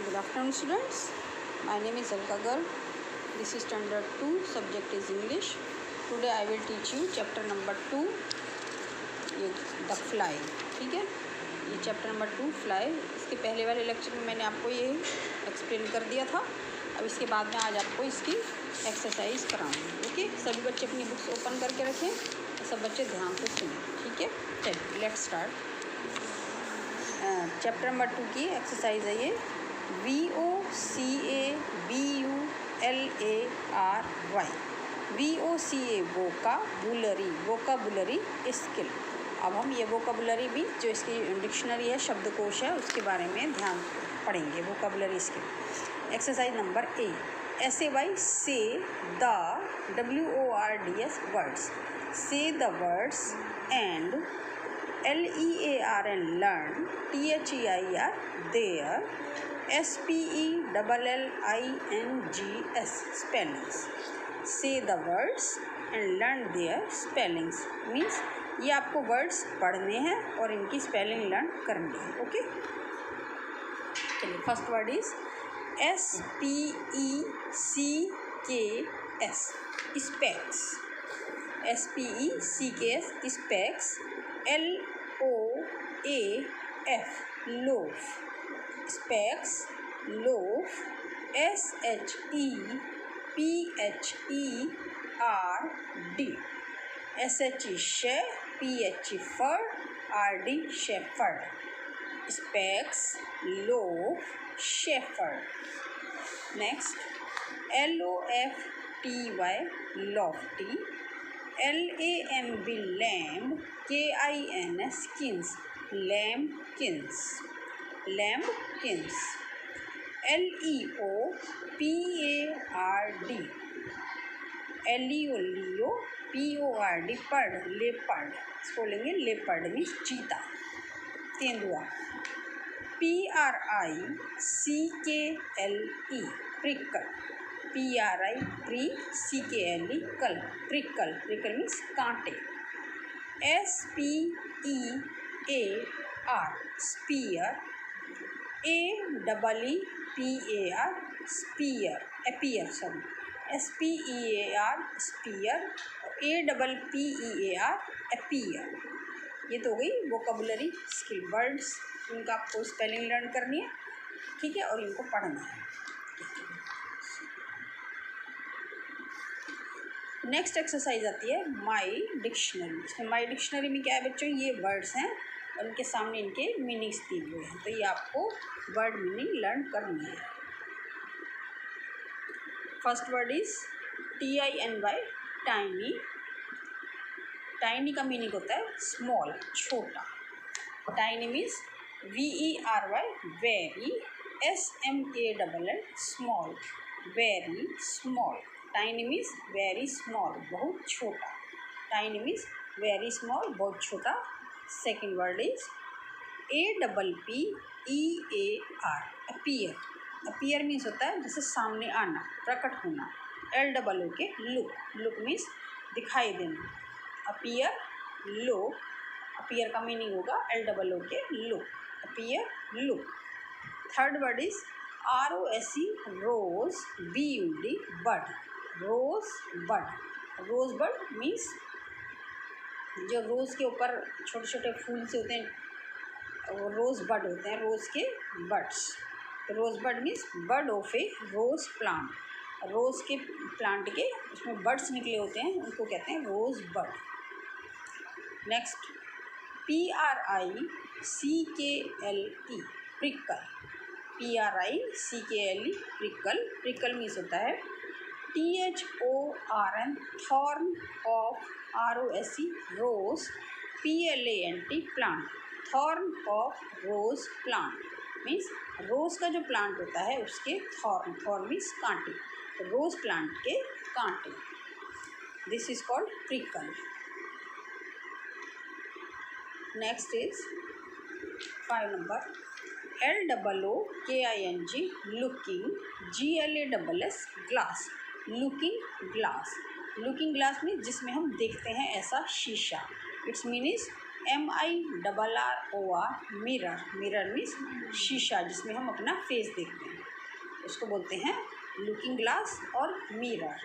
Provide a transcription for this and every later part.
Good afternoon, students. My name is Alka Garg. This is standard 2. Subject is English. Today I will teach you chapter number 2. ये the fly, ठीक है। ये chapter number 2 fly. इसके पहले वाले lecture में मैंने आपको ये एक्सप्लेन कर दिया था। अब इसके बाद में आज आपको इसकी एक्सरसाइज कराऊंगी। ओके, सभी बच्चे अपनी बुक्स ओपन करके रखें, सब बच्चे ध्यान से सुनें, ठीक है। चलिए लेट्स स्टार्ट। चैप्टर नंबर 2 की एक्सरसाइज है ये। VOCABULARY। VOCA vocabulary skill. अब हम ये वोकाबुलरी भी जो इसकी डिक्शनरी है, शब्दकोश है, उसके बारे में ध्यान पढ़ेंगे। Vocabulary skill. Exercise number A। SAY से द WORDS वर्ड्स। से the words and LEARN learn THEIR their SPELLINGS spellings. Say the words and learn their spellings means ये आपको वर्ड्स पढ़ने हैं और इनकी स्पेलिंग लर्न करनी है। ओके, चलिए first word is SPECKS specks. SPECKS specks. LOAF loaf specks loaf. SHEPHERD शे PHE फर RD shepherd specks loaf shepherd. Next LOFTY lofty. LAMB lamb KINS kins lambkins lambkins. LEOPARD लियो PORD पर्ड leopard. इसको लेंगे leopard means चीता, तेंदुआ। PRICKLE prickle. PRI CKLE कल prickle. Prickle means कांटे। SPEAR spear. AEEPAR spear appear sorry. SPEAR spear. APPEAR appear. ये तो हो गई वोकेबुलरी स्किल वर्ड्स। इनका आपको स्पेलिंग लर्न करनी है, ठीक है, और इनको पढ़ना है। नेक्स्ट एक्सरसाइज आती है माई डिक्शनरी। इसमें माई डिक्शनरी में क्या है बच्चों, ये वर्ड्स हैं और इनके सामने इनके मीनिंग्स दिए हुए हैं, तो ये आपको वर्ड मीनिंग लर्न करनी है। First word is TINY tiny. Tiny का मीनिंग होता है स्मॉल छोटा। Tiny means VERY very. SMALL small very small. Tiny means very small बहुत छोटा। टाइनी मीन्स वेरी स्मॉल बहुत छोटा। Second word is APPEAR appear. Appear means होता है जैसे सामने आना, प्रकट होना। LOOK look. लुक मीन्स दिखाई देना। Appear look. अपीयर का मीनिंग होगा LOOK look. Appear look. Third word is ROSE rose BUD bud. Rose bud. Rose bud means जो रोज़ के ऊपर छोटे छोटे फूल से होते हैं वो रोज़ बड होते हैं, रोज़ के buds. Rose bud means bud of a rose plant. Rose के प्लांट के उसमें बड्स निकले होते हैं, उनको कहते हैं rose bud. Next PRICKLE prickle. PRICKLE prickle. Prickle means होता है THORN thorn of ROSE rose PLANT plant. Thorn of rose plant means rose का जो प्लांट होता है उसके थॉर्न। थॉर्न मीन्स कांटे, रोज प्लांट के कांटे। This is called prickle. Next is 5 number LOOKING looking. GLASS glass. Looking glass. Looking glass means जिसमें हम देखते हैं ऐसा शीशा। It's mean is MIRROR mirror, mirror means शीशा जिसमें हम अपना फेस देखते हैं, उसको बोलते हैं लुकिंग ग्लास और mirror.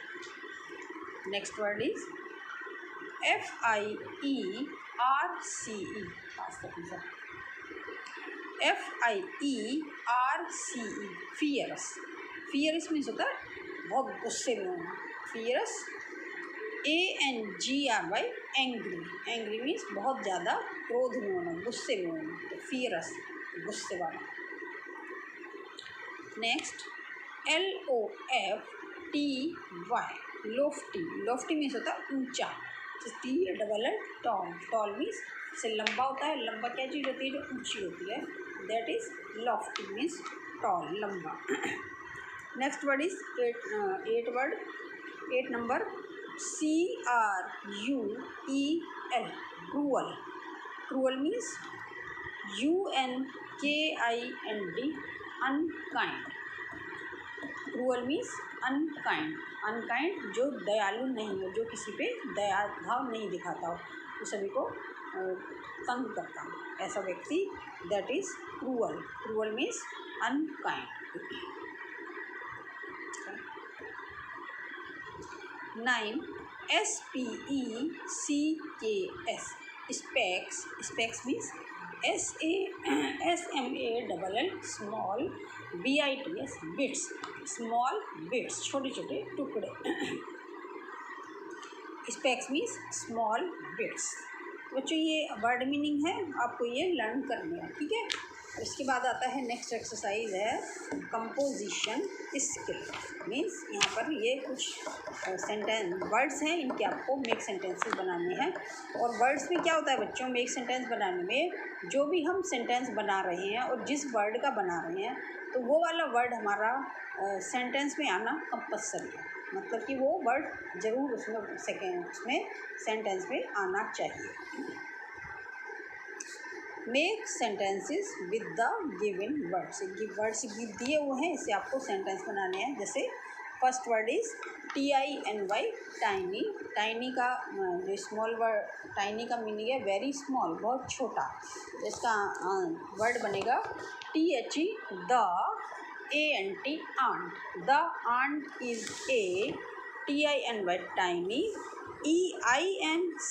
Next word is FIERCE, FIERCE fierce, fierce means होता है बहुत गुस्से में होना, fierce. ANGRY angry, angry means बहुत ज़्यादा क्रोध में होना, गुस्से में होना, तो फियरस गुस्से वाला। Next LOFTY Loftie, Loftie means होता है ऊंचा, TLL टॉल, टॉल मीन्स से लंबा होता है, लंबा क्या चीज़ होती है जो ऊंची होती है, that is lofty means tall, लंबा। Next word is 8 number CRUEL cruel, cruel means UNKIND unkind, cruel means unkind, unkind जो दयालु नहीं हो, जो किसी पे दया भाव नहीं दिखाता हो, तो सभी को तंग करता हो, ऐसा व्यक्ति that is cruel, cruel means unkind. 9 SPECKS specs, specs means SMALL small, BITS bits, small bits छोटे छोटे टुकड़े, स्पेक्स मीन्स स्मॉल बिट्स। बच्चों ये वर्ड मीनिंग है, आपको ये लर्न करना है, ठीक है। इसके बाद आता है नेक्स्ट एक्सरसाइज है कंपोजिशन स्किल, मीन्स यहाँ पर ये कुछ सेंटेंस वर्ड्स हैं, इनके आपको मेक सेंटेंसेस बनाने हैं। और वर्ड्स में क्या होता है बच्चों, मेक सेंटेंस बनाने में जो भी हम सेंटेंस बना रहे हैं और जिस वर्ड का बना रहे हैं तो वो वाला वर्ड हमारा सेंटेंस में आना कंपल्सरी है, मतलब कि वो वर्ड ज़रूर उसमें सेंटेंस में आना चाहिए। Make sentences with the given words, words दिए हुए हैं, इससे आपको सेंटेंस बनाने हैं। जैसे first word is TINY tiny, tiny का जो स्मॉल वर्ड, टाइनी का मीनिंग है वेरी स्मॉल, बहुत छोटा, तो इसका वर्ड बनेगा THE the ANT ant, the ant is a TINY tiny INSECT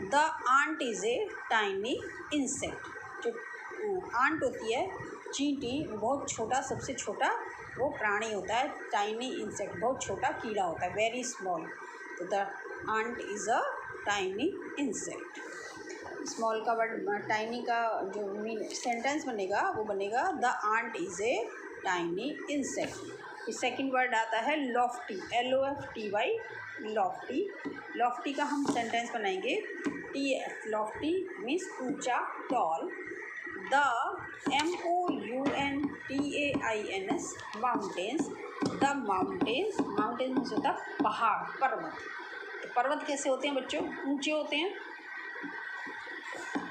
the ant is a tiny insect, जो आंट होती है चींटी, बहुत छोटा, सबसे छोटा वो प्राणी होता है, टाइनी इंसेक्ट बहुत छोटा कीड़ा होता है, वेरी स्मॉल, तो the ant is a tiny insect. Small का वर्ड, टाइनी का जो सेंटेंस बनेगा वो बनेगा the ant is a tiny insect. फिर सेकेंड वर्ड आता है लॉफ्टी, LOFTY लॉफ्टी, लॉफ्टी का हम सेंटेंस बनाएंगे लॉफ्टी मीन्स ऊंचा, tall. The MOUNTAINS mountains, the mountains, mountains means होता है पहाड़, पर्वत, तो पर्वत कैसे होते हैं बच्चों, ऊंचे होते हैं।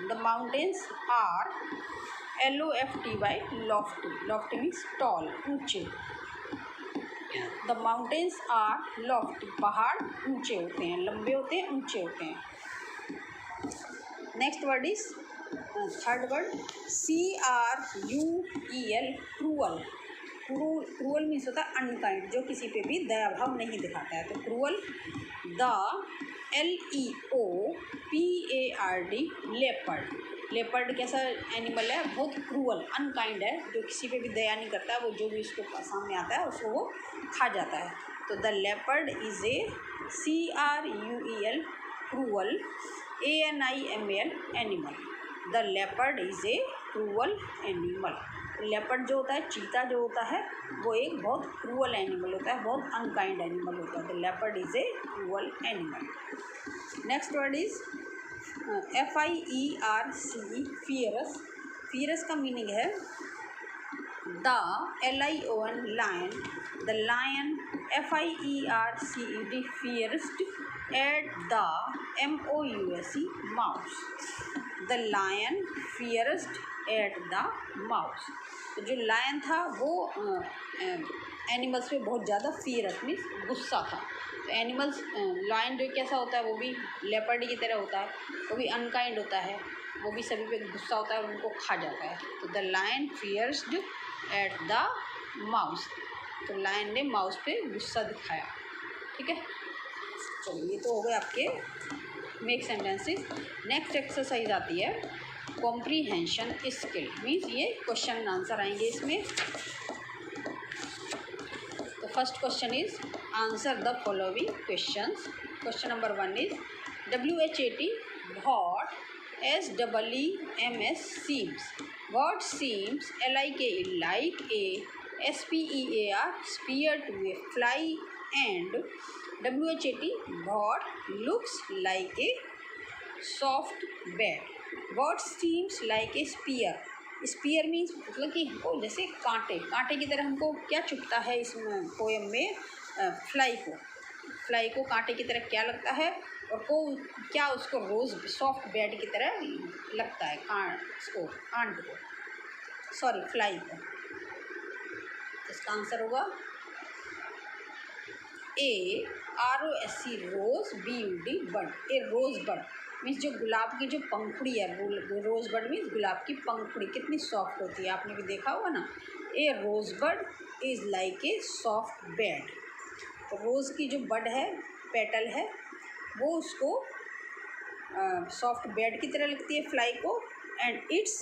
The mountains are LOFTY lofty, lofty means tall, ऊंचे। The mountains are lofty, पहाड़ ऊंचे होते हैं, लंबे होते हैं, ऊंचे होते हैं। Next word is third word CRUEL cruel, cruel means होता है अनकाइंड, जो किसी पे भी दया भाव नहीं दिखाता है, तो cruel. The LEOPARD leopard, leopard कैसा एनिमल है, बहुत क्रूअल, अनकाइंड है, जो किसी पे भी दया नहीं करता है, वो जो भी उसको सामने आता है उसको वो खा जाता है, तो the leopard is A CRUEL cruel ANIMAL animal, the leopard is a cruel animal. Leopard जो होता है, चीता जो होता है, वो एक बहुत क्रूअल एनिमल होता है, बहुत अनकाइंड एनिमल होता है, तो leopard is a cruel animal. Next word is FIERCE fierce, fierce का मीनिंग है the LION lion, the lion FIERCED fierced at the MOUSE mouse, the lion fierced at the mouse. तो जो lion था वो animals पे बहुत ज़्यादा fierce means गुस्सा था। तो एनिमल्स लायन जो कैसा होता है वो भी लेपर्ड की तरह होता है, वो भी अनकाइंड होता है, वो भी सभी पे गुस्सा होता है और उनको खा जाता है। तो the lion fierced at the mouse. तो लायन ने माउस पे गुस्सा दिखाया। ठीक है, चलिए ये तो हो गए आपके मेक सेंटेंसेस। नेक्स्ट एक्सरसाइज आती है कॉम्प्रीहेंशन स्किल, मीन्स ये क्वेश्चन एंड आंसर आएंगे इसमें। तो first question is answer the following questions. Question number 1 is WHAT what SEEMS seems, what seems LIKE like a SPEAR spear to a fly, and WHAT what looks like a soft bed, what seems like a spear। Spear means मतलब कि हमको जैसे कांटे कांटे की तरह हमको क्या चुभता है इस पोएम में, फ्लाई को कांटे की तरह क्या लगता है, और को क्या उसको रोज़ सॉफ्ट बेड की तरह लगता है कांट को सॉरी फ्लाई को। इसका आंसर होगा AROSE रोज, BUD बड। ए रोज बड मीन्स जो गुलाब की जो पंखुड़ी है, रोज बड मीन्स गुलाब की पंखुड़ी कितनी सॉफ्ट होती है, आपने भी देखा होगा ना। A rose bud is like a soft bed. तो रोज़ की जो बड है, पेटल है, वो उसको सॉफ्ट बेड की तरह लगती है फ्लाई को। एंड इट्स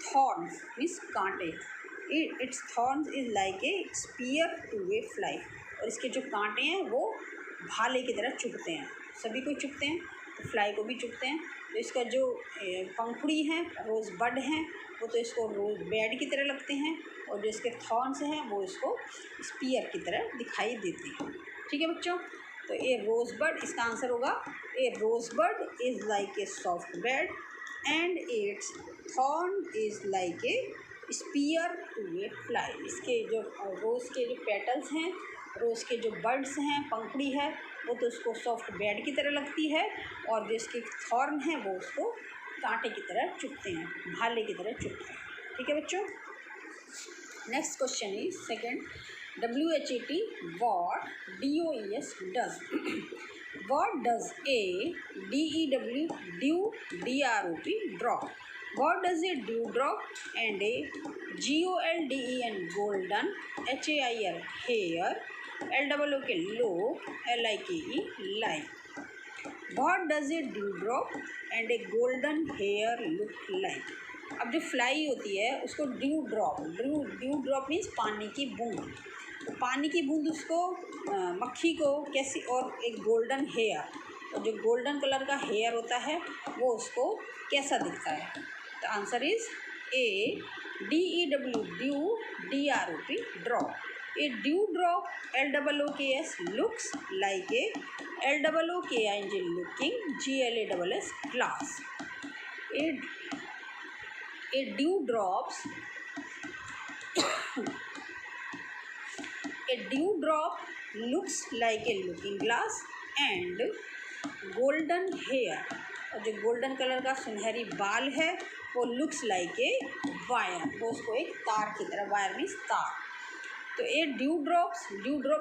थॉर्न्स मीन्स कांटे, its thorns is like a spear to a fly. और इसके जो कांटे हैं वो भाले की तरह चुभते हैं, सभी को चुभते हैं, तो फ्लाई को भी चुभते हैं। तो इसका जो पंखुड़ी है, रोज़ बड हैं, वो तो इसको रोज बेड की तरह लगते हैं, और जो इसके थॉर्न्स हैं वो इसको स्पीयर की तरह दिखाई देते हैं। ठीक है बच्चों, तो ए रोज बड, इसका आंसर होगा a rose bud is like a soft bed and its thorn is like a spear to a fly. इसके जो रोज़ के जो पेटल्स हैं, रोज़ के जो बर्ड्स हैं, पंखुड़ी है, वो तो उसको सॉफ्ट बेड की तरह लगती है, और जो इसके थॉर्न है वो उसको कांटे की तरह चुभते हैं, भाले की तरह चुभते हैं। ठीक है बच्चों, next question is second WHAT what DOES does। what does a DEW DROP drop, what does a dewdrop and a GOLDEN golden HAIR hair LOOK LIKE like, what does a dewdrop and a golden hair look like। अब जो fly होती है उसको dew drop means पानी की बूंद। तो पानी की बूंद उसको मक्खी को कैसी, और एक गोल्डन हेयर, और जो गोल्डन कलर का हेयर होता है वो उसको कैसा दिखता है। तो answer is a DEW DROP drop. A dew drop LOOKS looks like a LOOKING looking GLASS glass। A dewdrop looks like a looking glass and golden hair, और जो गोल्डन कलर का सुनहरी बाल है वो लुक्स लाइक ए वायर, वो उसको एक तार की तरह, वायर मीन्स तार। तो ए ड्यू ड्रॉप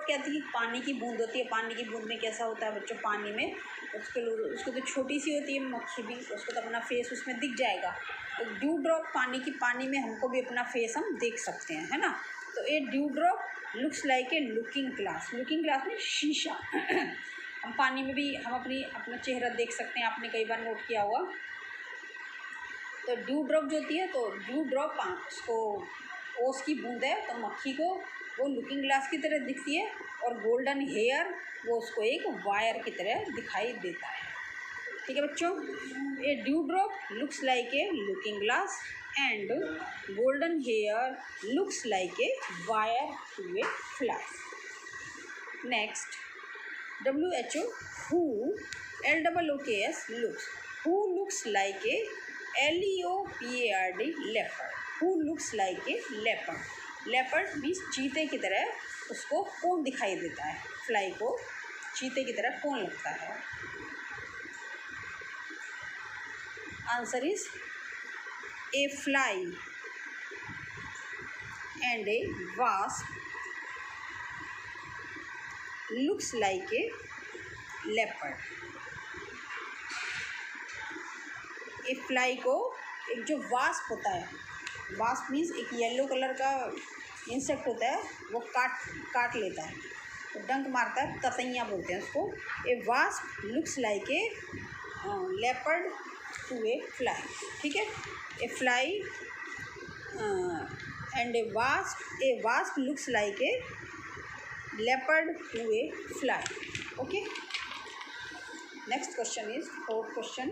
कहती है पानी की बूंद होती है। पानी की बूंद में कैसा होता है बच्चों, पानी में उसको तो छोटी सी होती है मक्खी भी, उसको तो अपना फेस उसमें दिख जाएगा। तो ड्यू ड्रॉप पानी में हमको भी अपना फेस हम देख सकते हैं, है ना। तो a dew drop looks like a looking glass में शीशा। हम पानी में भी हम अपना चेहरा देख सकते हैं, आपने कई बार नोट किया होगा। तो ड्यू ड्रॉप जो होती है, तो ड्यू ड्रॉप उसको ओस की बूंद है, तो मक्खी को वो लुकिंग ग्लास की तरह दिखती है, और गोल्डन हेयर वो उसको एक वायर की तरह दिखाई देता है। ठीक है बच्चों, a dew drop looks like a looking glass and golden hair looks like a wire to a fly. Next WHO who LOOKS looks, who looks like a LEOPARD leopard, who looks like a leopard means चीते की तरह उसको कौन दिखाई देता है, fly को चीते की तरह कौन लगता है। Answer is a fly and a wasp looks like a leopard. एक फ्लाई को, एक जो वास्प होता है, वास्प मीन्स एक येलो कलर का इंसेक्ट होता है, वो काट लेता है, तो डंक मारता है, ततैया बोलते हैं उसको. A wasp looks like a leopard to a fly. ठीक है, a fly and a wasp looks like a leopard to a fly. Okay, next question is fourth question.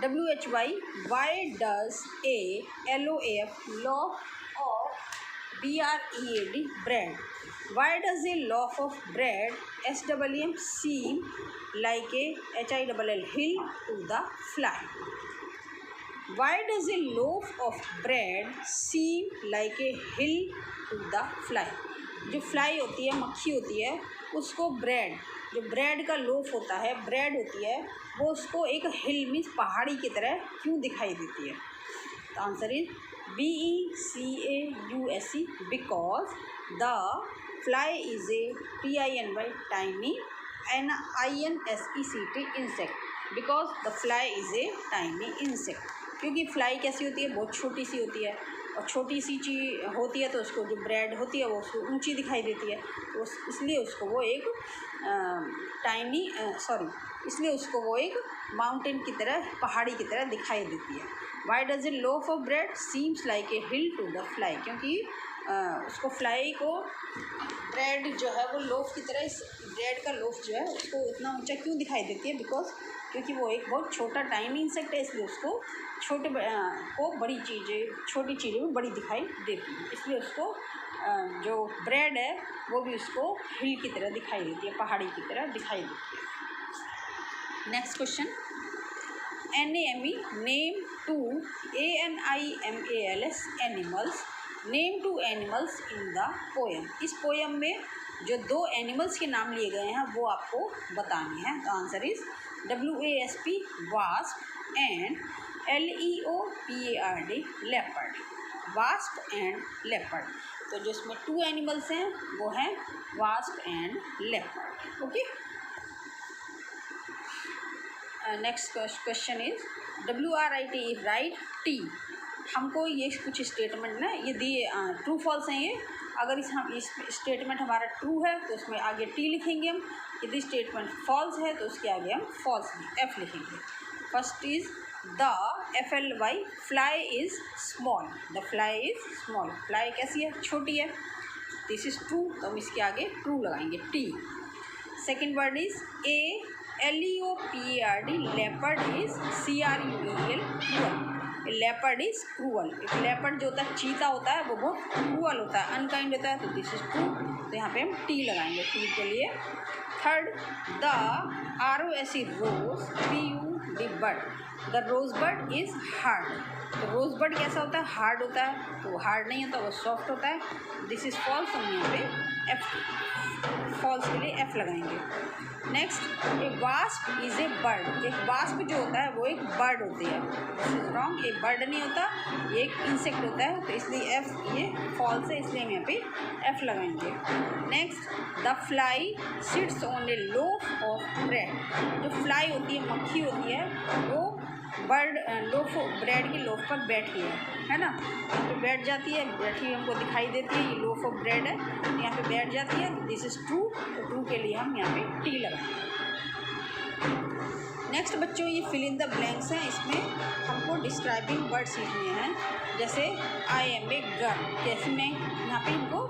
WHY, why does a LOAF, loaf of BREAD, bread, why does a loaf of bread SWM seem like a HILL hill to the fly? Why does a loaf of bread seem like a hill to the fly? जो fly होती है, मक्खी होती है, उसको bread, जो bread का loaf होता है, ब्रेड होती है, वो उसको एक हिल मीन्स पहाड़ी की तरह क्यों दिखाई देती है? तो answer is BECAUSE, because the fly is a TINY tiny and INSECT insect. Because the fly is a tiny insect. क्योंकि फ्लाई कैसी होती है, बहुत छोटी सी होती है, और छोटी सी चीज़ होती है, तो उसको जो ब्रेड होती है वो उसको ऊंची दिखाई देती है, तो इसलिए उसको वो एक इसलिए उसको वो एक माउंटेन की तरह, पहाड़ी की तरह दिखाई देती है. Why does a loaf of bread seems like a hill to the fly? क्योंकि उसको फ्लाई को ब्रेड जो है वो लोफ की तरह, इस ब्रेड का लोफ जो है उसको इतना ऊंचा क्यों दिखाई देती है? बिकॉज क्योंकि वो एक बहुत छोटा टाइनी इंसेक्ट है, इसलिए उसको छोटे को बड़ी चीज़ें, छोटी चीज़ें भी बड़ी दिखाई देती हैं, इसलिए उसको जो ब्रेड है वो भी उसको हिल की तरह दिखाई देती है, पहाड़ी की तरह दिखाई देती है. Next question. NAME, name two ANIMALS animals, name two animals in the poem. इस पोएम में जो 2 एनिमल्स के नाम लिए गए हैं वो आपको बताने हैं. तो answer is WASP wasp and LEOPARD leopard. Wasp and leopard. तो जो इसमें 2 एनिमल्स हैं वो हैं wasp and leopard. Okay, next question is WRIT right T. हमको ये कुछ स्टेटमेंट ना ये दिए, ट्रू फॉल्स हैं ये. अगर इस स्टेटमेंट हमारा ट्रू है तो उसमें आगे T लिखेंगे हम. यदि स्टेटमेंट फॉल्स है तो उसके आगे हम फॉल्स F लिखेंगे. First is the FLY, fly is small. The fly is small. Fly कैसी है? छोटी है. दिस इज़ ट्रू, तो हम इसके आगे ट्रू लगाएंगे T. Second word is LEOPARD, leopard is CRUEL, cruel. Leopard is cruel. एक लेपर्ड जो होता है, चीता होता है, वो बहुत क्रूअल होता है, अनकाइंड होता है, तो दिस इज ट्रू, तो यहाँ पे हम T लगाएंगे ट्रू के लिए. Third, the ROSE rose, PUD bird. The rose bird is hard. तो रोज बर्ड कैसा होता है? हार्ड होता है. तो हार्ड नहीं होता, वो सॉफ्ट होता है. दिस इज फॉल्स, हम यहाँ पे F, फॉल्स के लिए F लगाएंगे. Next, A wasp is a bird. एक वास्प जो होता है वो एक बर्ड होती है. This is wrong. एक बर्ड नहीं होता, ये एक इंसेक्ट होता है, तो इसलिए F, ये फॉल्स है, इसलिए हम यहाँ पे F लगाएंगे. Next, the fly sits on A loaf of bread. जो फ्लाई होती है, मक्खी होती है, वो बर्ड लोफ, ब्रेड के लोफ पर बैठी है ना. यहाँ पे बैठ जाती है, बैठी हमको दिखाई देती है, ये लोफ ऑफ ब्रेड है, तो यहाँ पे बैठ जाती है. दिस इज़ ट्रू, तो ट्रू के लिए हम यहाँ पे T लगाएंगे. नेक्स्ट बच्चों, ये फिल इन द ब्लैंक्स हैं. इसमें हमको डिस्क्राइबिंग वर्ड्स लिखने हैं. जैसे आई एम ए गर्ल. कैसी मैं, यहाँ पे इनको,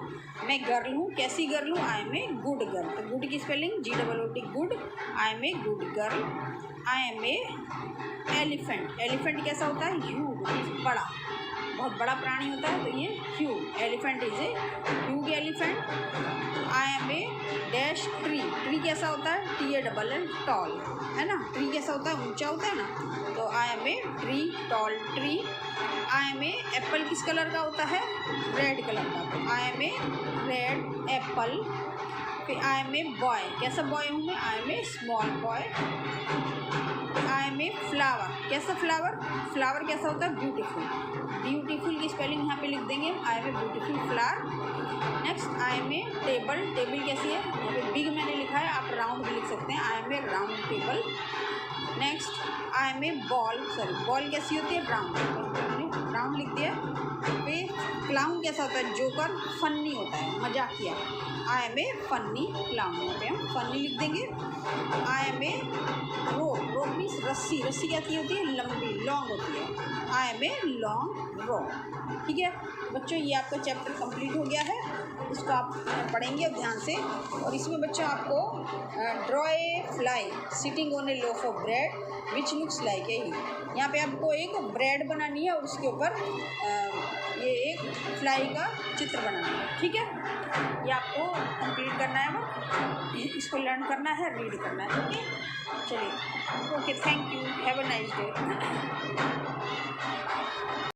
मैं गर्ल हूँ. कैसी गर्ल हूँ? I am a good girl. तो गुड की spelling GOOD, good. I am a good girl. I am a elephant. Elephant कैसा होता है? ह्यूज, बड़ा, बहुत बड़ा प्राणी होता है, तो ये huge. Elephant is a huge elephant. I am a dash tree. Tree कैसा होता है? TALL, टॉल, है ना. ट्री कैसा होता है? ऊंचा होता है ना. तो I am a tree, tall tree. I am a apple किस कलर का होता है? रेड कलर का. तो I am a red apple. फिर आई एम ए बॉय, कैसा बॉय हूँ मैं, I am a small boy. I am a flower, कैसा फ्लावर, फ्लावर कैसा होता है, ब्यूटीफुल। ब्यूटीफुल की स्पेलिंग यहाँ पे लिख देंगे, I am a beautiful flower. Next I am a table, table कैसी है, यहाँ पे बिग मैंने लिखा है, आप राउंड भी लिख सकते हैं, I am a round table. Next I am a ball, sorry ball कैसी होती है, राउंड, राउंड लिख दिया। फिर क्लाउन कैसा होता है, जोकर, फन्नी होता है, मजाकिया, आई एम ए फन्नी क्लाउन, यहाँ पे हम फन्नी लिख देंगे। I am A rope, rope means रस्सी, रस्सी कैसी होती है, लंबी, लॉन्ग होती है, आई एम ए लॉन्ग रोप। ठीक है बच्चों, ये आपका चैप्टर कंप्लीट हो गया है, इसको आप पढ़ेंगे ध्यान से। और इसमें बच्चों आपको draw a fly sitting on A loaf of bread which looks like ए, यहाँ पे आपको एक ब्रेड बनानी है और उसके ऊपर ये एक फ्लाई का चित्र बनाना है। ठीक है, ये आपको कंप्लीट करना है, वो इसको लर्न करना है, रीड करना है। ओके चलिए, okay, thank you, have a nice day.